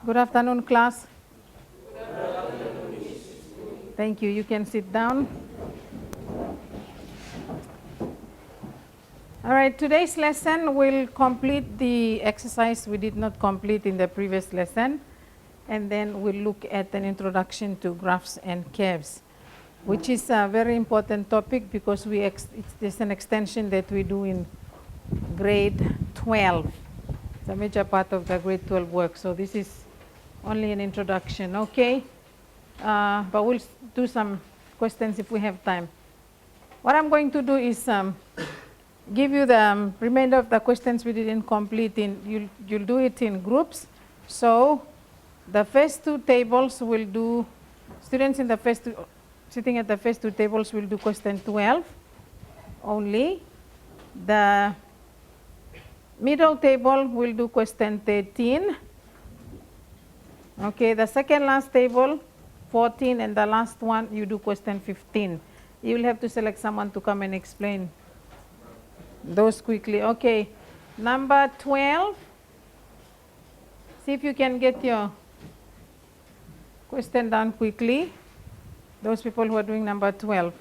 Good afternoon, class. Thank you. You can sit down. All right, today's lesson will complete the exercise we did not complete in the previous lesson, and then we'll look at an introduction to graphs and curves, which is a very important topic because it's an extension that we do in grade 12. It's a major part of the grade 12 work, so this is only an introduction, okay? But we'll do some questions if we have time. What I'm going to do is give you the remainder of the questions we didn't complete. You'll do it in groups. So the first two tables will do, students in the first two, sitting at the first two tables will do question 12 only. The middle table will do question 13. Okay, the second last table, 14, and the last one, you do question 15. You will have to select someone to come and explain those quickly. Okay, number 12. See if you can get your question done quickly. Those people who are doing number 12.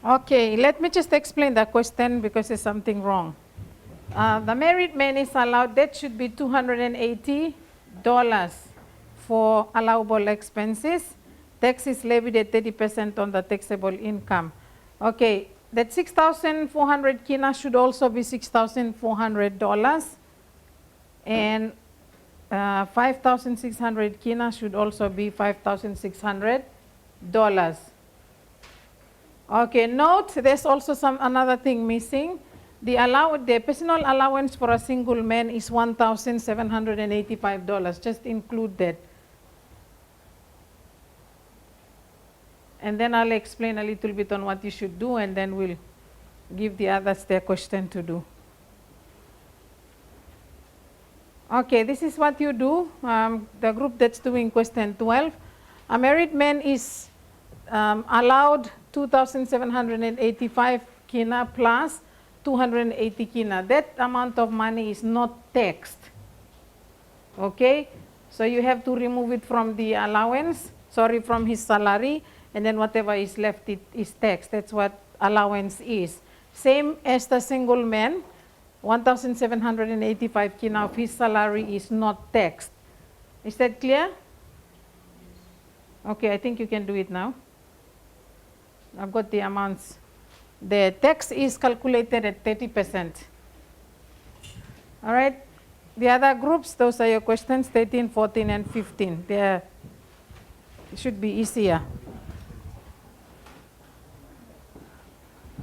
Okay, let me just explain the question because there's something wrong. The married man is allowed, that should be $280 for allowable expenses. Tax is levied at 30% on the taxable income. Okay, that 6,400 kina should also be $6,400, and 5,600 kina should also be $5,600. Okay, note there's also another thing missing. The personal allowance for a single man is $1,785. Just include that. And then I'll explain a little bit on what you should do, and then we'll give the others their question to do. Okay, this is what you do. The group that's doing question 12. A married man is allowed 2,785 kina plus 280 kina. That amount of money is not taxed. Okay, so you have to remove it from the allowance, from his salary, and then whatever is left is taxed. That's what allowance is. Same as the single man, 1,785 kina of his salary is not taxed. Is that clear? Okay, I think you can do it now. I've got the amounts. The tax is calculated at 30%. All right, The other groups, those are your questions, 13, 14, and 15. They should be easier.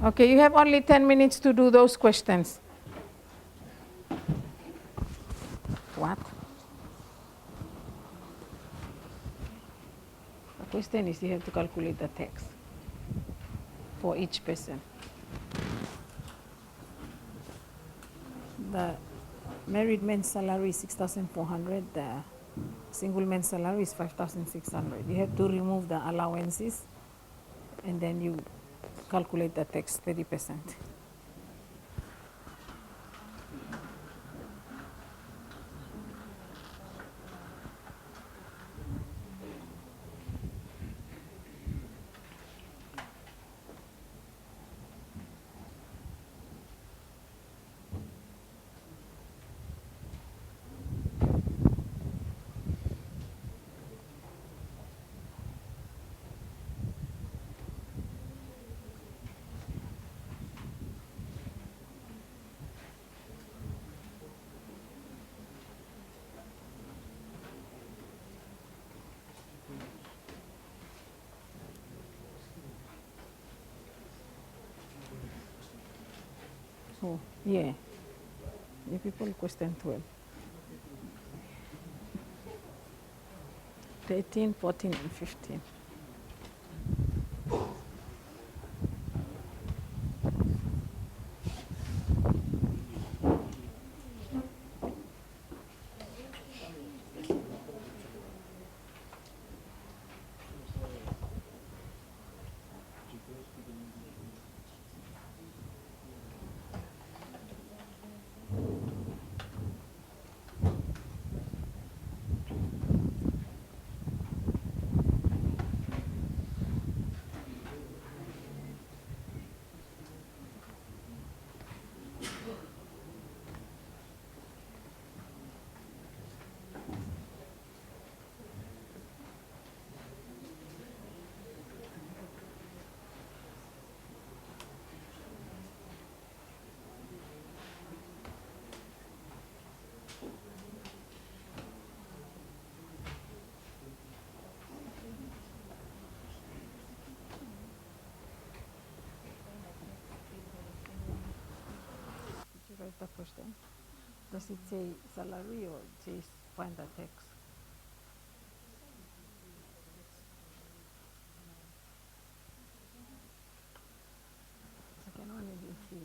Okay, you have only 10 minutes to do those questions. What? The question is you have to calculate the tax for each person. The married man's salary is 6,400. The single man's salary is 5,600. You have to remove the allowances, and then you calculate the tax 30%. Oh, yeah. You people question 12. 13, 14, and 15. Did you write the question? Does it say salary or it says find the tax? Second one is see.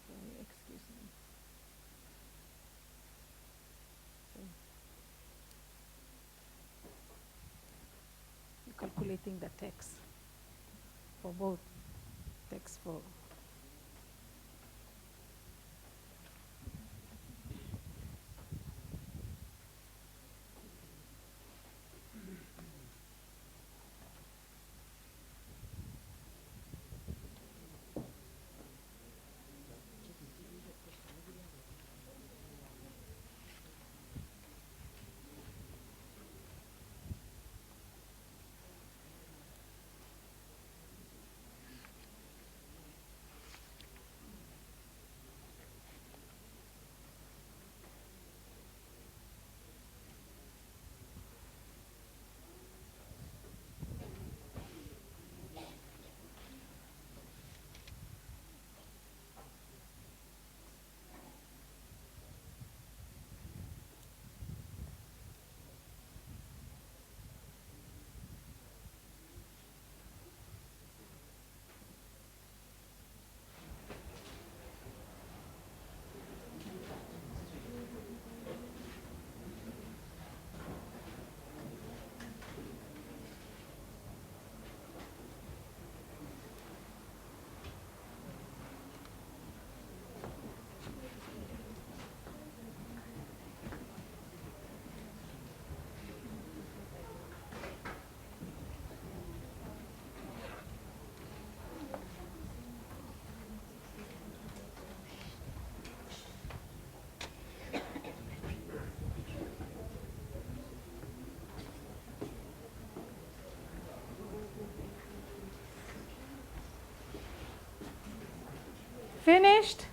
Can you excuse me? You're calculating the tax for both. Tax for Finished?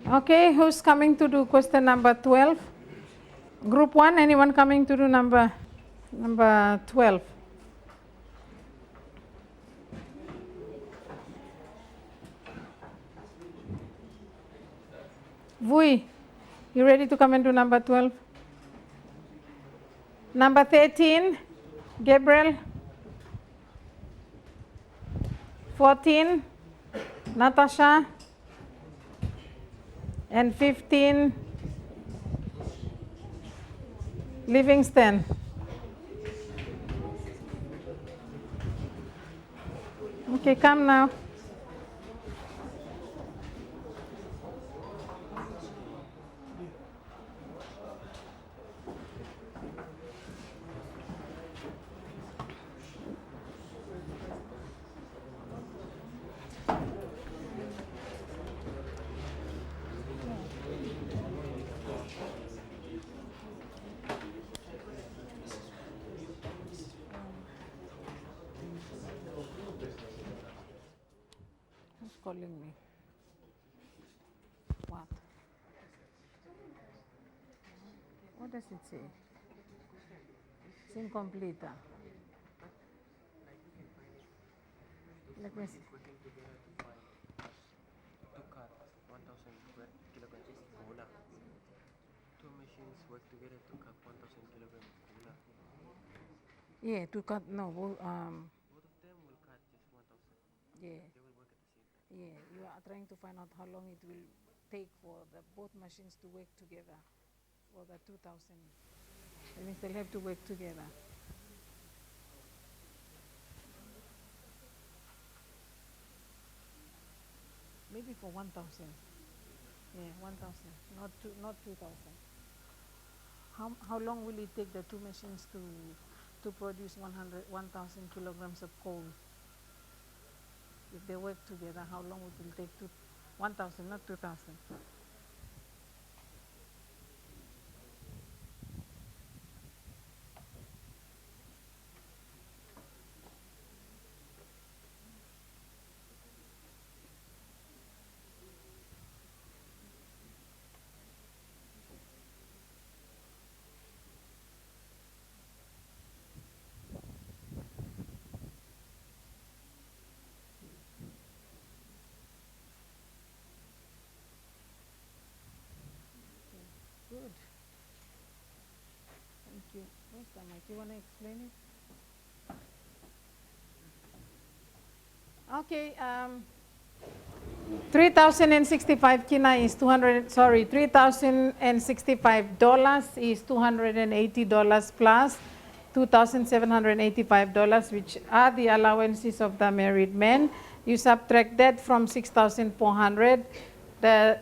Okay, who's coming to do question number 12? Group 1, anyone coming to do number 12? Vui, you ready to come into number 12? Number 13, Gabriel. 14, Natasha. And 15, Livingston. Okay, come now. Who's calling me? What? What does it say? It's incomplete. Let me see. To cut 1,000 kilograms of cola. Two machines work together to cut 1,000 kilograms of cola. Yeah, to cut, no, Both of them will cut just 1,000. yeah, They will work at the same time. yeah. You are trying to find out how long it will take for the both machines to work together for the 2,000. That means they'll have to work together. Maybe for 1,000. Yeah, 1,000, not 2,000. How long will it take the two machines to produce 1,000 kilograms of coal? If they work together, how long it will take to 1,000, not 2,000? Good. Thank you. Where's the mic? You want to explain it? Okay. 3,065 kina is 3,065 dollars is $280 plus $2,785, which are the allowances of the married men. You subtract that from 6,400. The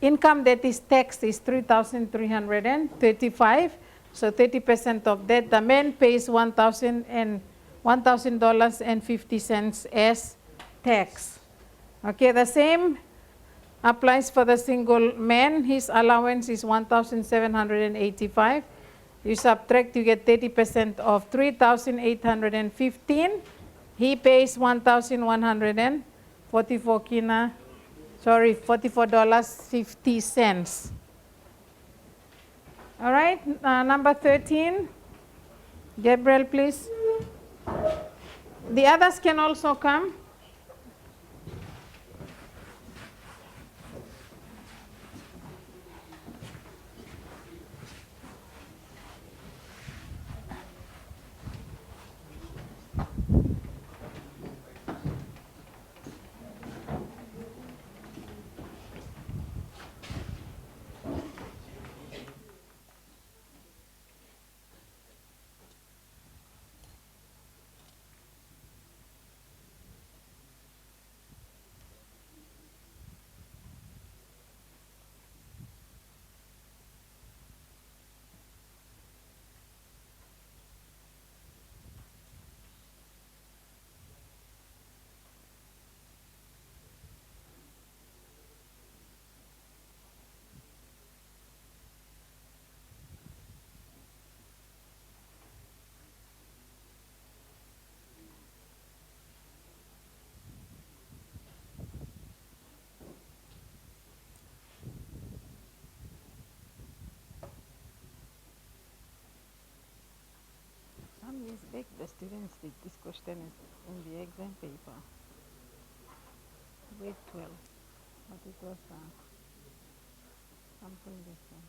income that is taxed is 3,335. So 30% of that, the man pays $1,000.50 as tax. Okay, the same applies for the single man. His allowance is 1,785. You subtract, you get 30% of 3,815. He pays 1,144 kina. Sorry, $44.50. All right, number 13. Gabriel, please. The others can also come. students did this question is in the exam paper. Grade 12. But it was something different.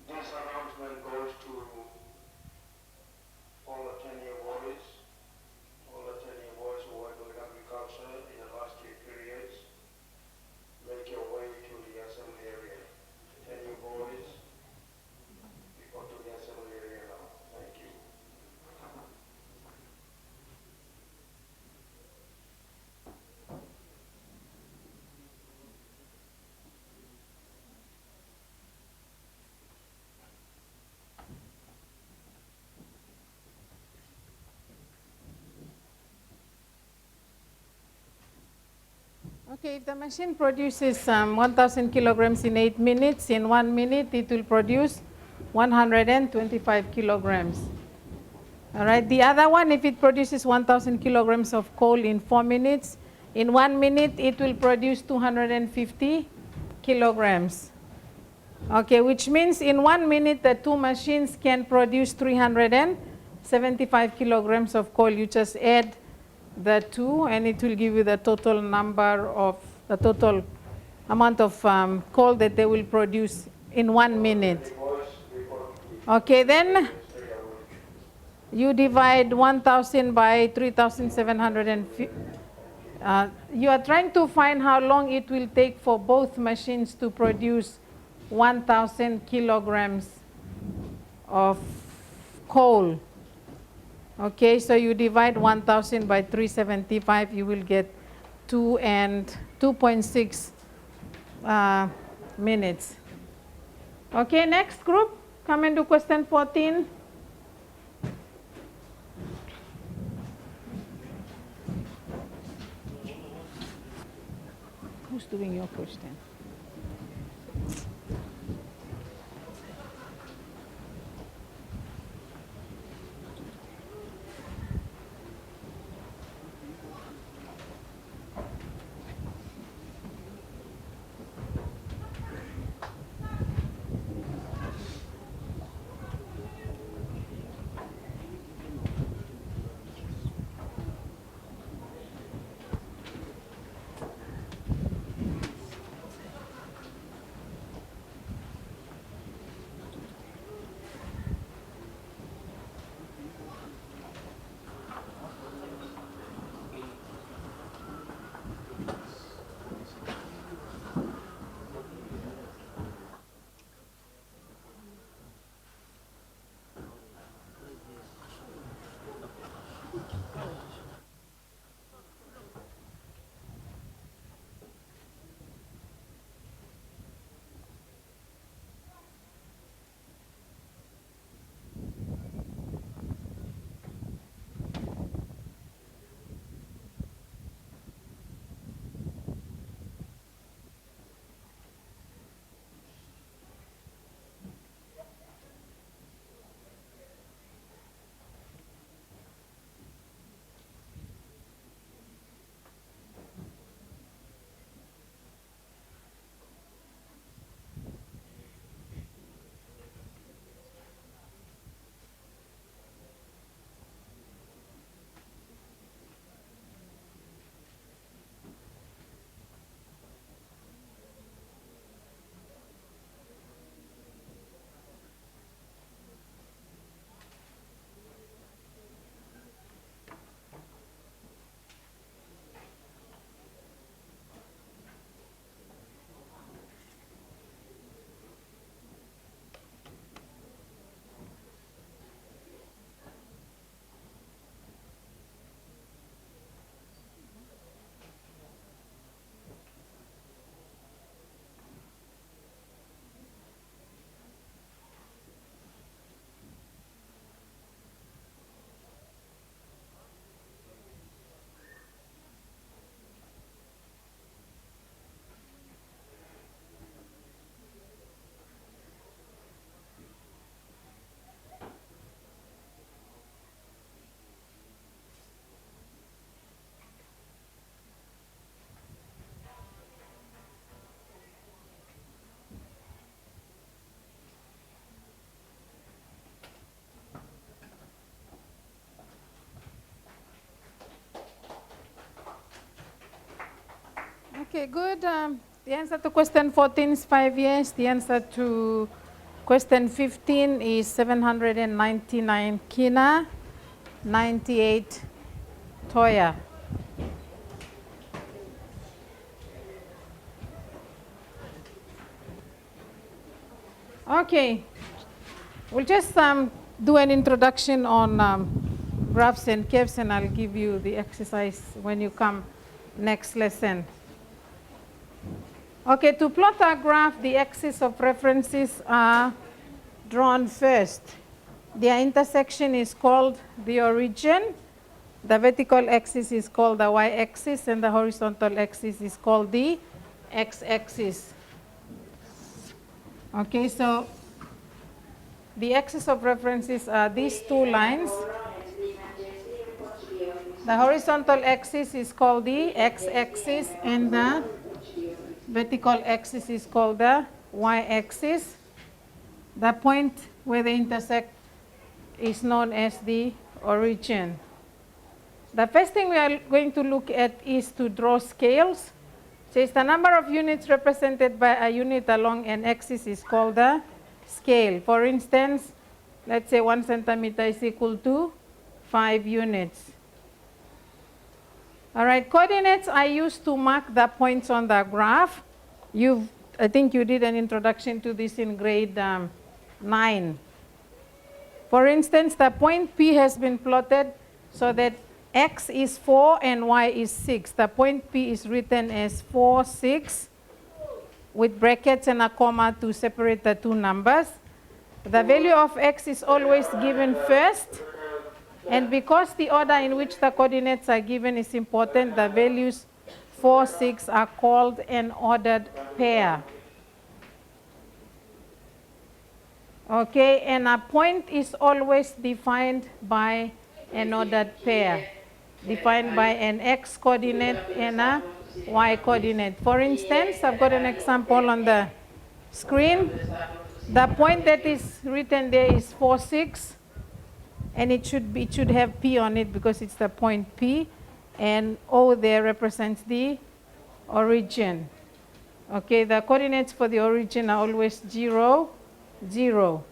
This announcement goes to all the 10-year boys, who work with agriculture in the last 3 periods. Make your way to the assembly area. 10-year boys, you go to the assembly area now. Thank you. Okay, if the machine produces 1,000 kilograms in 8 minutes, in 1 minute it will produce 125 kilograms. All right, the other one, if it produces 1,000 kilograms of coal in 4 minutes, in 1 minute it will produce 250 kilograms. Okay, which means in 1 minute the two machines can produce 375 kilograms of coal. You just add the two and it will give you the total number of the total amount of coal that they will produce in 1 minute. Okay, then you divide 1,000 by 3,750. You are trying to find how long it will take for both machines to produce 1,000 kilograms of coal. Okay, so you divide 1,000 by 375, you will get 2.6 minutes. Okay, next group, come and do question 14. Who's doing your question? Okay, good. The answer to question 14 is 5 years. The answer to question 15 is 799 kina, 98 toya. Okay, we'll just do an introduction on graphs and curves, and I'll give you the exercise when you come next lesson. Okay, to plot a graph, the axes of references are drawn first. Their intersection is called the origin. The vertical axis is called the y-axis, and the horizontal axis is called the x-axis. Okay, so the axis of references are these two lines. The horizontal axis is called the x-axis, and the vertical axis is called the y-axis. The point where they intersect is known as the origin. The first thing we are going to look at is to draw scales. So it's the number of units represented by a unit along an axis is called the scale. For instance, let's say 1 centimeter is equal to 5 units. All right, coordinates are used to mark the points on the graph. I think you did an introduction to this in grade 9. For instance, the point P has been plotted so that x is 4 and y is 6. The point P is written as 4, 6 with brackets and a comma to separate the two numbers. The value of x is always given first, and because the order in which the coordinates are given is important, the values 4, 6 are called an ordered pair. Okay, and a point is always defined by an ordered pair, defined by an x coordinate and a y coordinate. For instance, I've got an example on the screen. The point that is written there is 4, 6, and it should have P on it because it's the point P, and O there represents the origin. Okay, the coordinates for the origin are always 0, 0.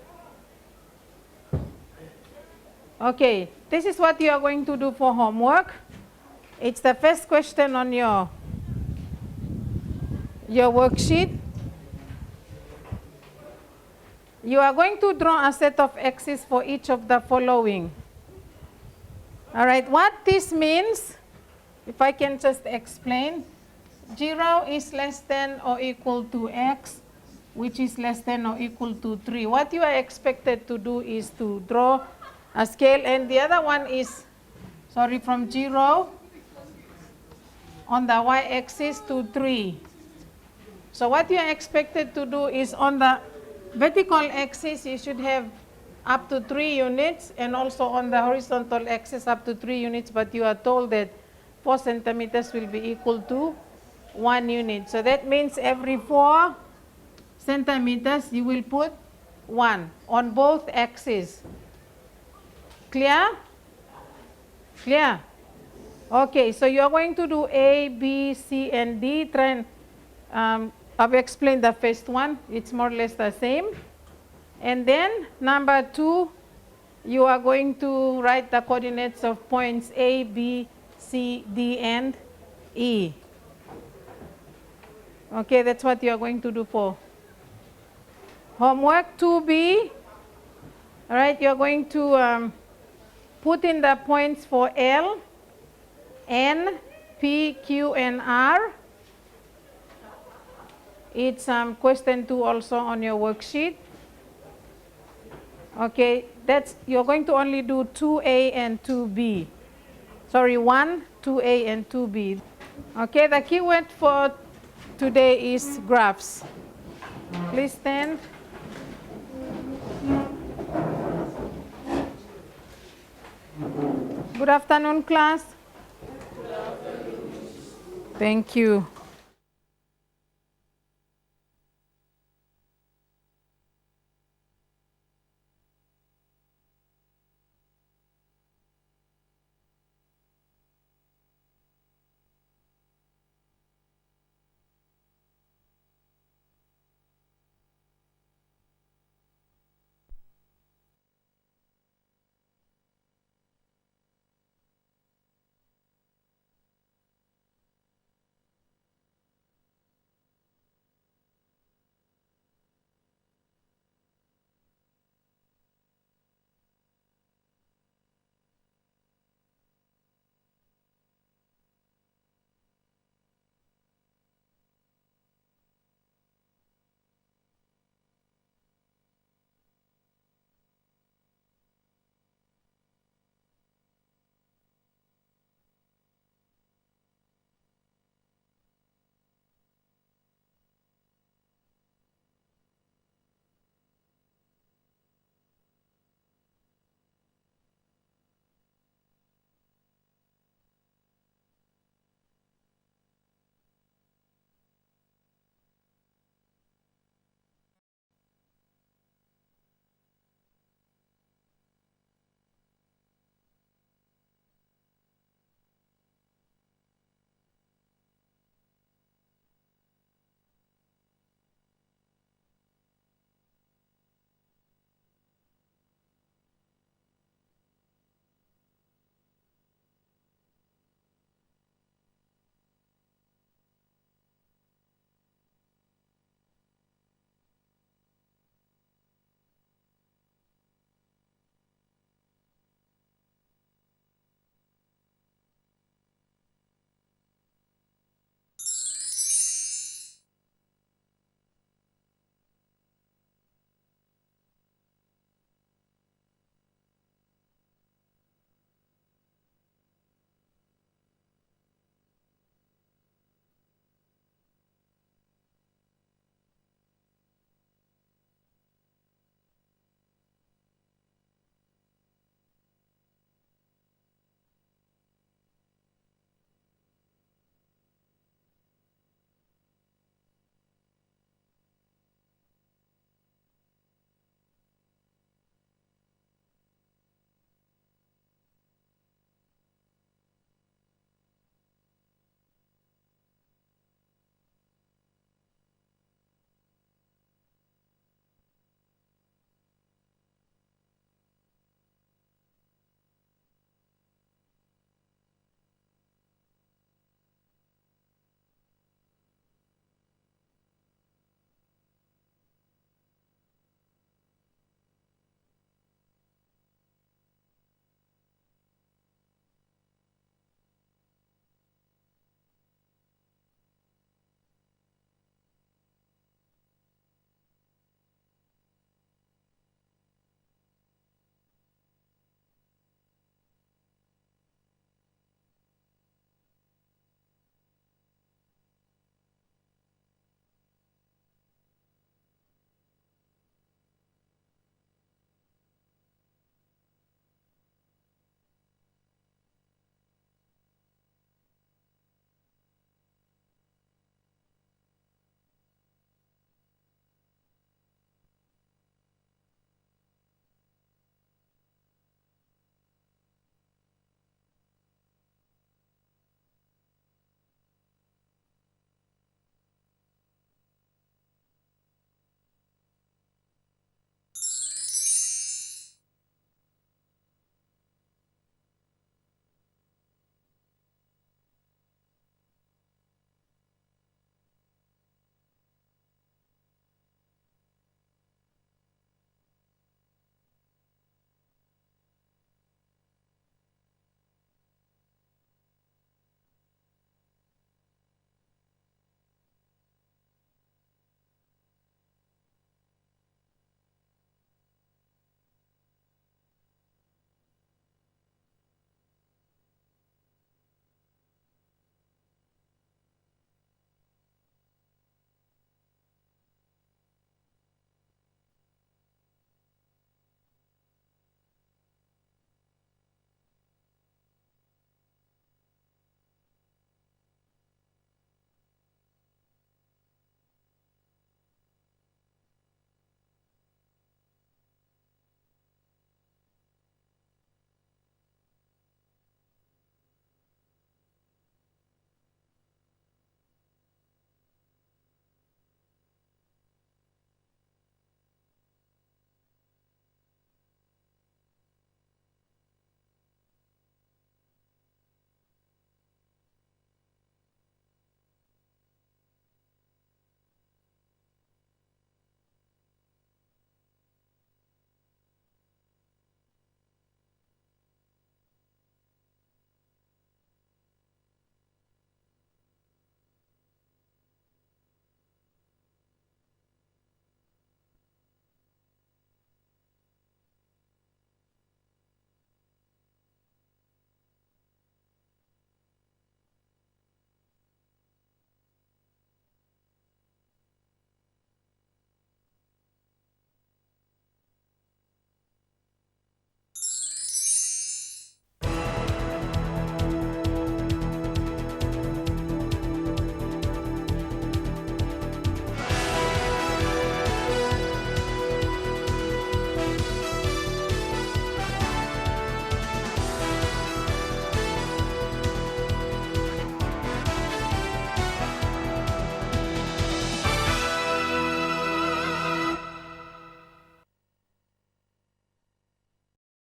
Okay, this is what you are going to do for homework. It's the first question on your worksheet. You are going to draw a set of axes for each of the following. All right, what this means, if I can just explain, 0 is less than or equal to x, which is less than or equal to 3. What you are expected to do is to draw a scale, and the other one is, from 0 on the y-axis to 3. So what you are expected to do is on the vertical axis, you should have up to 3 units, and also on the horizontal axis up to 3 units, but you are told that 4 centimeters will be equal to 1 unit. So that means every 4 centimeters you will put 1 on both axes. Clear? Clear? Okay, so you are going to do A, B, C, and D. Try and I've explained the first one. It's more or less the same. And then number 2, you are going to write the coordinates of points A, B, C, D, and E. Okay, that's what you are going to do for homework 2B. All right, you are going to put in the points for L, N, P, Q, and R. It's question 2 also on your worksheet. Okay, you're going to only do 2A and 2B. Sorry, 1, 2A, and 2B. Okay, the keyword for today is graphs. Please stand. Good afternoon, class. Good afternoon. Thank you.